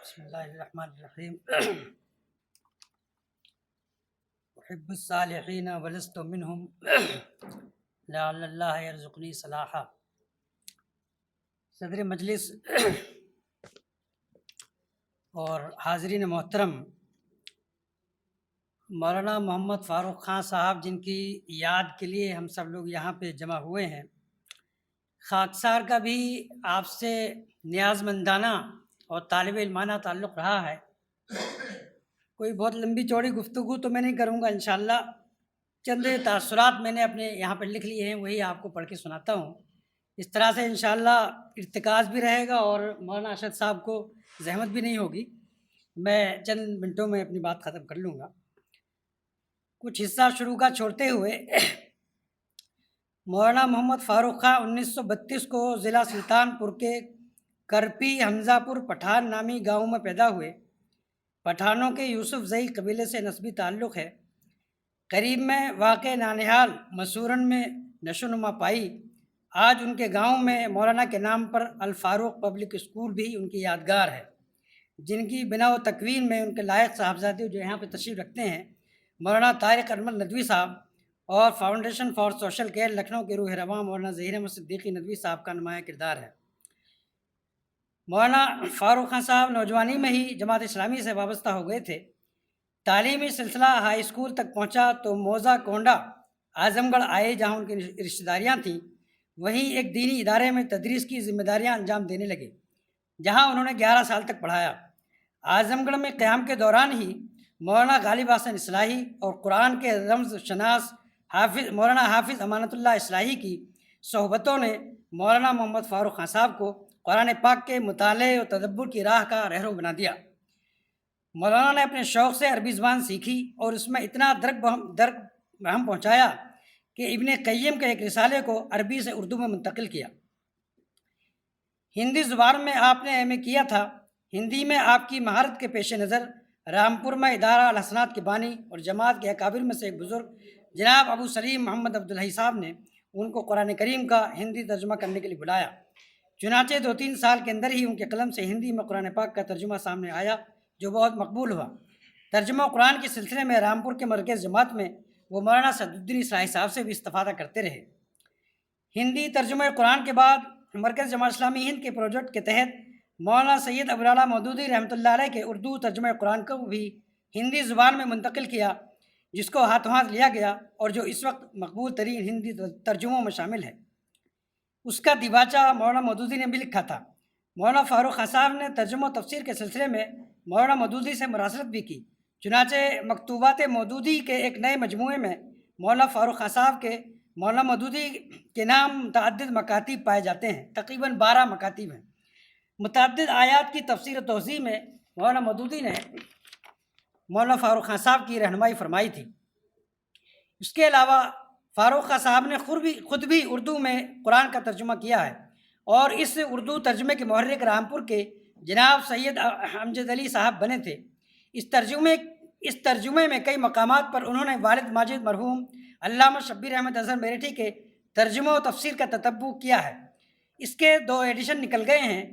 بسم اللہ الرحمن الرحیم احب الصالحین ولست منہم لعل اللہ یرزقنی صلاحا۔ صدر مجلس اور حاضرین محترم، مولانا محمد فاروق خان صاحب جن کی یاد کے لیے ہم سب لوگ یہاں پہ جمع ہوئے ہیں، خاکسار کا بھی آپ سے نیاز مندانہ اور طالب علمانہ تعلق رہا ہے۔ کوئی بہت لمبی چوڑی گفتگو تو میں نہیں کروں گا، انشاءاللہ چند تاثرات میں نے اپنے یہاں پر لکھ لیے ہیں، وہی آپ کو پڑھ کے سناتا ہوں۔ اس طرح سے انشاءاللہ ارتکاز بھی رہے گا اور مولانا ارشد صاحب کو زحمت بھی نہیں ہوگی۔ میں چند منٹوں میں اپنی بات ختم کر لوں گا۔ کچھ حصہ شروع کا چھوڑتے ہوئے، مولانا محمد فاروق خان 1932 کو ضلع سلطان پور کے کرپی حمزہ پور پٹھان نامی گاؤں میں پیدا ہوئے۔ پٹھانوں کے یوسف زئی قبیلے سے نسبی تعلق ہے۔ قریب میں واقع نانہال مسورن میں نشو نما پائی۔ آج ان کے گاؤں میں مولانا کے نام پر الفاروق پبلک اسکول بھی ان کی یادگار ہے، جن کی بنا و تکوین میں ان کے لائق صاحبزادے جو یہاں پہ تشریف رکھتے ہیں، مولانا طارق انور ندوی صاحب اور foundation for social care Lucknow کے روح رواں مولانا ظہیر احمد صدیقی ندوی صاحب کا نمایاں کردار ہے۔ مولانا فاروق خان صاحب نوجوانی میں ہی جماعت اسلامی سے وابستہ ہو گئے تھے۔ تعلیمی سلسلہ ہائی اسکول تک پہنچا تو موزہ کونڈا اعظم گڑھ آئے، جہاں ان کی رشتہ داریاں تھیں۔ وہیں ایک دینی ادارے میں تدریس کی ذمہ داریاں انجام دینے لگے، جہاں انہوں نے 11 سال تک پڑھایا۔ اعظم گڑھ میں قیام کے دوران ہی مولانا غالب حسن اصلاحی اور قرآن کے رمز شناس مولانا حافظ امانت اللہ اصلاحی کی صحبتوں نے مولانا محمد فاروق خان صاحب کو قرآن پاک کے مطالعے اور تدبر کی راہ کا رہنما بنا دیا۔ مولانا نے اپنے شوق سے عربی زبان سیکھی اور اس میں اتنا درک بہم پہنچایا کہ ابن قیم کے ایک رسالے کو عربی سے اردو میں منتقل کیا۔ ہندی زبان میں آپ نے ایم اے کیا تھا۔ ہندی میں آپ کی مہارت کے پیش نظر رامپور میں ادارہ الحسنات کے بانی اور جماعت کے اکابر میں سے ایک بزرگ جناب ابو سلیم محمد عبدالحی صاحب نے ان کو قرآن کریم کا ہندی ترجمہ کرنے کے لیے بلایا۔ چنانچہ 2-3 سال کے اندر ہی ان کے قلم سے ہندی میں قرآن پاک کا ترجمہ سامنے آیا، جو بہت مقبول ہوا۔ ترجمہ قرآن کے سلسلے میں رامپور کے مرکز جماعت میں وہ مولانا سعدالدین اصلاحی صاحب سے بھی استفادہ کرتے رہے۔ ہندی ترجمہ قرآن کے بعد مرکز جماعت اسلامی ہند کے پروجیکٹ کے تحت مولانا سید ابو الاعلیٰ مودودی رحمۃ اللہ علیہ کے اردو ترجمہ قرآن کو بھی ہندی زبان میں منتقل کیا، جس کو ہاتھوں ہاتھ لیا گیا اور جو اس وقت مقبول ترین ہندی ترجموں میں شامل ہے۔ اس کا دیباچہ مولانا مودودی نے بھی لکھا تھا۔ مولانا فاروق خان صاحب نے ترجمہ و تفسیر کے سلسلے میں مولانا مودودی سے مراسلت بھی کی۔ چنانچہ مکتوبات مودودی کے ایک نئے مجموعے میں مولانا فاروق خان صاحب کے مولانا مودودی کے نام متعدد مکاتیب پائے جاتے ہیں، تقریباً 12 مکاتیب ہیں۔ متعدد آیات کی تفسیر و توضیح میں مولانا مودودی نے مولانا فاروق خان صاحب کی رہنمائی فرمائی تھی۔ اس کے علاوہ فاروق خان صاحب نے خود بھی اردو میں قرآن کا ترجمہ کیا ہے اور اس اردو ترجمے کے محرک رامپور کے جناب سید امجد علی صاحب بنے تھے۔ اس ترجمے میں کئی مقامات پر انہوں نے والد ماجد مرحوم علامہ شبیر احمد اظہر میرٹھی کے ترجمہ و تفسیر کا تتبع کیا ہے۔ اس کے 2 ایڈیشن نکل گئے ہیں،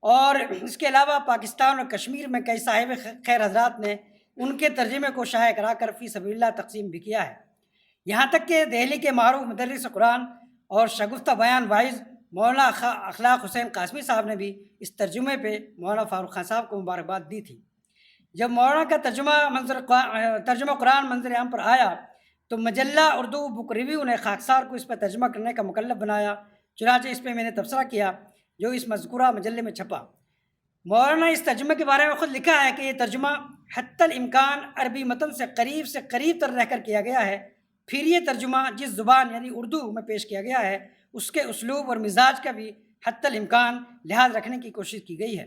اور اس کے علاوہ پاکستان اور کشمیر میں کئی صاحب خیر حضرات نے ان کے ترجمے کو شائع کرا کر فی سبیل اللہ تقسیم بھی کیا ہے۔ یہاں تک کہ دہلی کے معروف مدرس قرآن اور شگفتہ بیان وائز مولانا اخلاق حسین قاسمی صاحب نے بھی اس ترجمے پہ مولانا فاروق خان صاحب کو مبارکباد دی تھی۔ جب مولانا کا ترجمہ قرآن منظر عام پر آیا تو مجلہ اردو بک ریویو نے خاکسار کو اس پر ترجمہ کرنے کا مکلف بنایا۔ چنانچہ اس پہ میں نے تبصرہ کیا، جو اس مذکورہ مجلے میں چھپا۔ مولانا اس ترجمے کے بارے میں خود لکھا ہے کہ یہ ترجمہ حتی الامکان عربی متن سے قریب تر رہ کر کیا گیا ہے۔ پھر یہ ترجمہ جس زبان یعنی اردو میں پیش کیا گیا ہے، اس کے اسلوب اور مزاج کا بھی حتی الامکان لحاظ رکھنے کی کوشش کی گئی ہے۔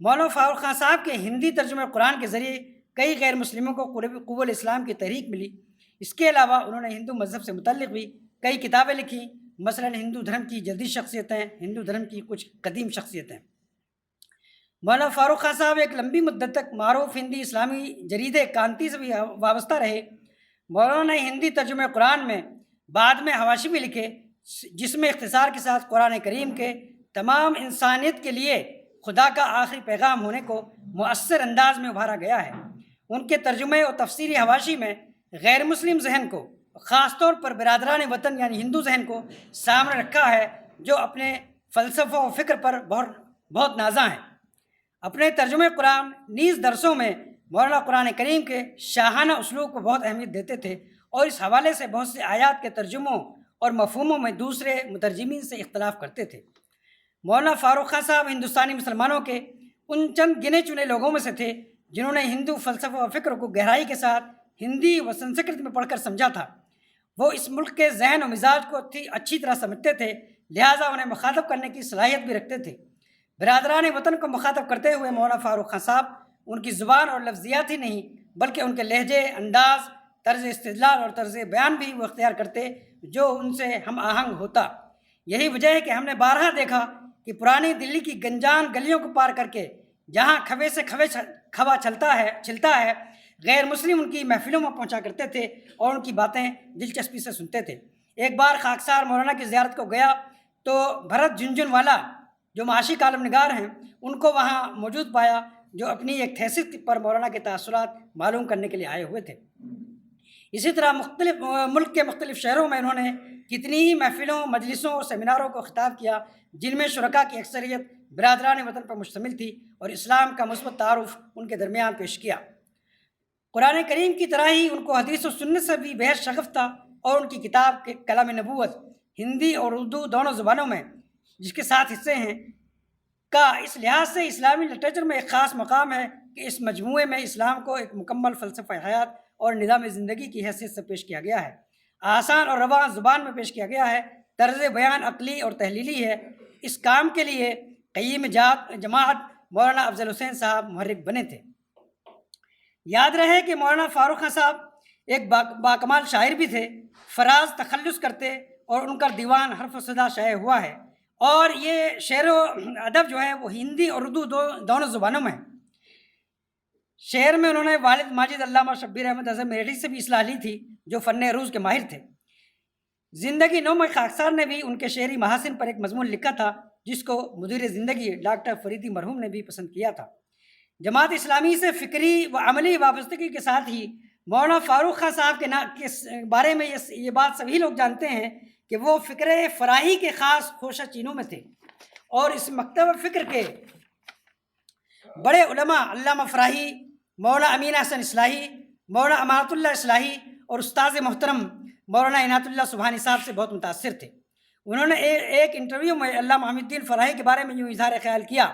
مولانا فاروق خان صاحب کے ہندی ترجمہ قرآن کے ذریعے کئی غیر مسلموں کو قبول اسلام کی تحریک ملی۔ اس کے علاوہ انہوں نے ہندو مذہب سے متعلق بھی کئی کتابیں لکھیں، مثلاً ہندو دھرم کی جدید شخصیتیں، ہندو دھرم کی کچھ قدیم شخصیتیں۔ مولانا فاروق خان صاحب ایک لمبی مدت تک معروف ہندی اسلامی جریدے کانتی سے بھی وابستہ رہے۔ مولانا نے ہندی ترجمہ قرآن میں بعد میں حواشی بھی لکھے، جس میں اختصار کے ساتھ قرآن کریم کے تمام انسانیت کے لیے خدا کا آخری پیغام ہونے کو مؤثر انداز میں ابھارا گیا ہے۔ ان کے ترجمے اور تفسیری حواشی میں غیر مسلم ذہن کو، خاص طور پر برادران وطن یعنی ہندو ذہن کو سامنے رکھا ہے، جو اپنے فلسفہ و فکر پر بہت نازاں ہیں۔ اپنے ترجمے قرآن نیز درسوں میں مولانا قرآن کریم کے شاہانہ اسلوب کو بہت اہمیت دیتے تھے، اور اس حوالے سے بہت سے آیات کے ترجموں اور مفہوموں میں دوسرے مترجمین سے اختلاف کرتے تھے۔ مولانا فاروق خان صاحب ہندوستانی مسلمانوں کے ان چند گنے چنے لوگوں میں سے تھے جنہوں نے ہندو فلسفہ و فکر کو گہرائی کے ساتھ ہندی و سنسکرت میں پڑھ کر سمجھا تھا۔ وہ اس ملک کے ذہن و مزاج کو اچھی طرح سمجھتے تھے، لہٰذا انہیں مخاطب کرنے کی صلاحیت بھی رکھتے تھے۔ برادران وطن کو مخاطب کرتے ہوئے مولانا فاروق خان صاحب ان کی زبان اور لفظیات ہی نہیں بلکہ ان کے لہجے، انداز، طرز استدلال اور طرز بیان بھی وہ اختیار کرتے جو ان سے ہم آہنگ ہوتا۔ یہی وجہ ہے کہ ہم نے بارہا دیکھا کہ پرانی دلی کی گنجان گلیوں کو پار کر کے جہاں کھوے سے کھوا چھلتا ہے، غیر مسلم ان کی محفلوں میں پہنچا کرتے تھے اور ان کی باتیں دلچسپی سے سنتے تھے۔ ایک بار خاکسار مولانا کی زیارت کو گیا تو بھرت جھنجھن والا جو معاشی کالم نگار ہیں ان کو وہاں موجود پایا، جو اپنی ایک حیثیت پر مولانا کے تاثرات معلوم کرنے کے لیے آئے ہوئے تھے۔ اسی طرح ملک کے مختلف شہروں میں انہوں نے کتنی ہی محفلوں، مجلسوں اور سیمیناروں کو خطاب کیا جن میں شرکاء کی اکثریت برادران وطن پر مشتمل تھی اور اسلام کا مثبت تعارف ان کے درمیان پیش کیا۔ قرآن کریم کی طرح ہی ان کو حدیث و سنت سے بھی بہت شغف تھا، اور ان کی کتاب کے کلام نبوت ہندی اور اردو دونوں زبانوں میں، جس کے 7 حصے ہیں، کا اس لحاظ سے اسلامی لٹریچر میں ایک خاص مقام ہے کہ اس مجموعے میں اسلام کو ایک مکمل فلسفہ حیات اور نظام زندگی کی حیثیت سے پیش کیا گیا ہے، آسان اور رواں زبان میں پیش کیا گیا ہے، طرز بیان عقلی اور تحلیلی ہے۔ اس کام کے لیے قیم جماعت مولانا افضل حسین صاحب محرک بنے تھے۔ یاد رہے کہ مولانا فاروق خان صاحب ایک باکمال شاعر بھی تھے، فراز تخلص کرتے اور ان کا دیوان حرف و صدا شائع ہوا ہے، اور یہ شعر و ادب جو ہے وہ ہندی اور اردو دونوں زبانوں میں ہے۔ شعر میں انہوں نے والد ماجد علامہ شبیر احمد اظہر میرٹھی سے بھی اصلاح لی تھی، جو فن عروض کے ماہر تھے۔ زندگی نو میں خاکسار نے بھی ان کے شعری محاسن پر ایک مضمون لکھا تھا جس کو مدیر زندگی ڈاکٹر فریدی مرحوم نے بھی پسند کیا تھا۔ جماعت اسلامی سے فکری و عملی وابستگی کے ساتھ ہی مولانا فاروق خان صاحب کے بارے میں یہ بات سبھی لوگ جانتے ہیں کہ وہ فکر فراہی کے خاص خوشہ چینوں میں تھے، اور اس مکتب فکر کے بڑے علماء علامہ فراہی، مولانا امین حسن اصلاحی، مولانا امانت اللہ اصلاحی اور استاذ محترم مولانا عنایت اللہ سبحانی صاحب سے بہت متاثر تھے۔ انہوں نے ایک انٹرویو میں علامہ حمید الدین فراہی کے بارے میں یوں اظہار خیال کیا: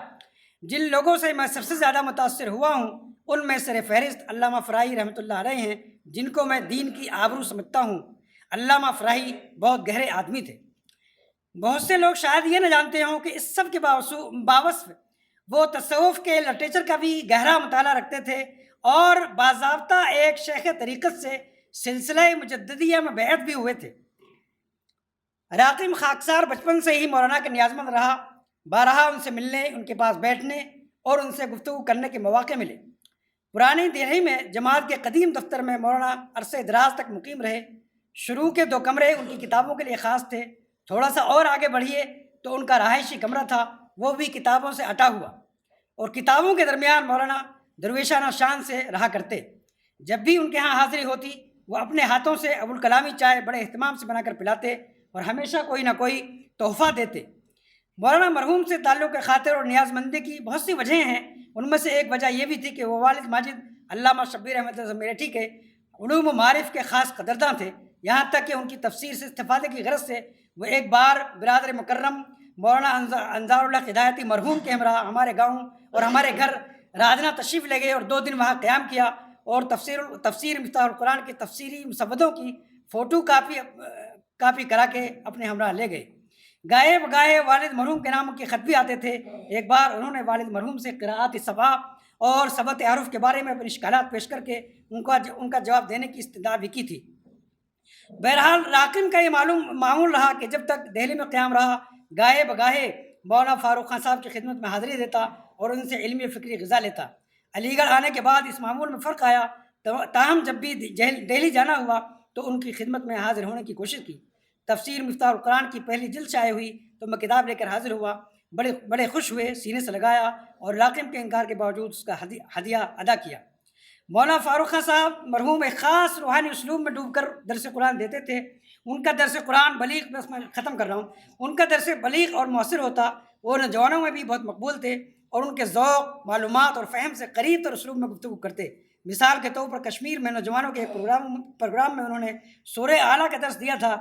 جن لوگوں سے میں سب سے زیادہ متاثر ہوا ہوں ان میں سر فہرست علامہ فراہی رحمۃ اللہ علیہ ہیں، جن کو میں دین کی آبرو سمجھتا ہوں۔ علامہ فراہی بہت گہرے آدمی تھے۔ بہت سے لوگ شاید یہ نہ جانتے ہوں کہ اس سب کے باوصف وہ تصوف کے لٹریچر کا بھی گہرا مطالعہ رکھتے تھے، اور باضابطہ ایک شیخ طریقت سے سلسلہ مجددیہ میں بیعت بھی ہوئے تھے۔ راقم خاکسار بچپن سے ہی مولانا کے نیاز مند رہا، بارہا ان سے ملنے، ان کے پاس بیٹھنے اور ان سے گفتگو کرنے کے مواقع ملے۔ پرانی دہلی میں جماعت کے قدیم دفتر میں مولانا عرصہ دراز تک مقیم رہے۔ شروع کے 2 کمرے ان کی کتابوں کے لیے خاص تھے، تھوڑا سا اور آگے بڑھیے تو ان کا رہائشی کمرہ تھا، وہ بھی کتابوں سے اٹا ہوا، اور کتابوں کے درمیان مولانا درویشانہ شان سے رہا کرتے۔ جب بھی ان کے ہاں حاضری ہوتی وہ اپنے ہاتھوں سے ابوالکلامی چائے بڑے اہتمام سے بنا کر پلاتے اور ہمیشہ کوئی نہ کوئی تحفہ دیتے۔ مولانا مرحوم سے تعلق خاطر اور نیاز مندی کی بہت سی وجہیں ہیں، ان میں سے ایک وجہ یہ بھی تھی کہ وہ والد ماجد علامہ شبیر احمد اظہر میرٹھی کے علوم و معارف کے خاص قدرداں تھے، یہاں تک کہ ان کی تفسیر سے استفادے کی غرض سے وہ ایک بار برادر مکرم مولانا انظار اللہ ہدایتی مرحوم کے ہمراہ ہمارے گاؤں اور ہمارے گھر راجنا تشریف لے گئے اور 2 دن وہاں قیام کیا، اور تفسیر مفتاح القرآن کے تفسیری مسودوں کی فوٹو کاپی کرا کے اپنے ہمراہ لے گئے۔ گائے بگائے والد مرحوم کے نام کے خط بھی آتے تھے۔ ایک بار انہوں نے والد مرحوم سے قراءت سبع اور سبت عرف کے بارے میں اپنے اشکالات پیش کر کے ان کا جواب دینے کی استدعا بھی کی تھی۔ بہرحال راکن کا یہ معمول رہا کہ جب تک دہلی میں قیام رہا گائے بگاہے مولانا فاروق خان صاحب کی خدمت میں حاضری دیتا اور ان سے علمی فکری غذا لیتا۔ علی گڑھ آنے کے بعد اس معمول میں فرق آیا، تاہم جب بھی دہلی جانا ہوا تو ان کی خدمت میں حاضر ہونے کی کوشش کی۔ تفسیر مفتاح القرآن کی پہلی جلد شائع ہوئی تو میں کتاب لے کر حاضر ہوا۔ بڑے بڑے خوش ہوئے، سینے سے لگایا اور راقم کے انکار کے باوجود اس کا ہدیہ ادا کیا۔ مولانا فاروق خان صاحب مرحوم ایک خاص روحانی اسلوب میں ڈوب کر درس قرآن دیتے تھے۔ ان کا درس قرآن بلیغ، بس میں ختم کر رہا ہوں، ان کا درس بلیغ اور مؤثر ہوتا۔ وہ نوجوانوں میں بھی بہت مقبول تھے اور ان کے ذوق، معلومات اور فہم سے قریب اور اسلوب میں گفتگو کرتے۔ مثال کے طور پر کشمیر میں نوجوانوں کے ایک پروگرام میں انہوں نے سورہ اعلیٰ کا درس دیا تھا،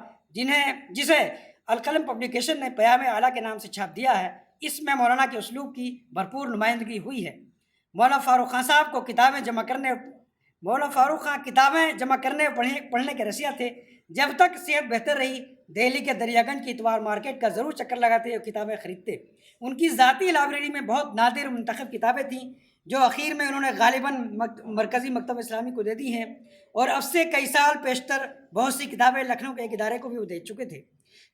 جسے القلم پبلیکیشن نے پیام اعلیٰ کے نام سے چھاپ دیا ہے۔ اس میں مولانا کے اسلوب کی بھرپور نمائندگی ہوئی ہے۔ مولانا فاروق خان صاحب کو کتابیں جمع کرنے اور پڑھنے کے رسیا تھے۔ جب تک صحت بہتر رہی، دہلی کے دریا گنج کی اتوار مارکیٹ کا ضرور چکر لگاتے اور کتابیں خریدتے۔ ان کی ذاتی لائبریری میں بہت نادر منتخب کتابیں تھیں جو اخیر میں انہوں نے غالباً مرکزی مکتب اسلامی کو دے دی ہیں، اور اب سے کئی سال پیشتر بہت سی کتابیں لکھنؤ کے ایک ادارے کو بھی وہ دے چکے تھے۔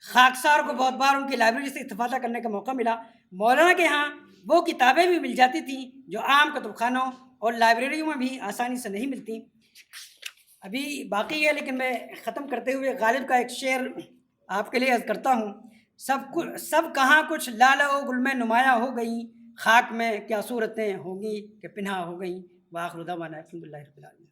خاکسار کو بہت بار ان کی لائبریری سے استفادہ کرنے کا موقع ملا۔ مولانا کے ہاں وہ کتابیں بھی مل جاتی تھیں جو عام کتب خانوں اور لائبریریوں میں بھی آسانی سے نہیں ملتی۔ ابھی باقی ہے، لیکن میں ختم کرتے ہوئے غالب کا ایک شعر آپ کے لیے عرض کرتا ہوں۔ سب کہاں کچھ لالہ و گل میں نمایاں ہو گئیں، خاک میں کیا صورتیں ہوں گی کہ پنہا ہو گئیں۔ وآخر دعوانا الحمدللہ رب العالمین۔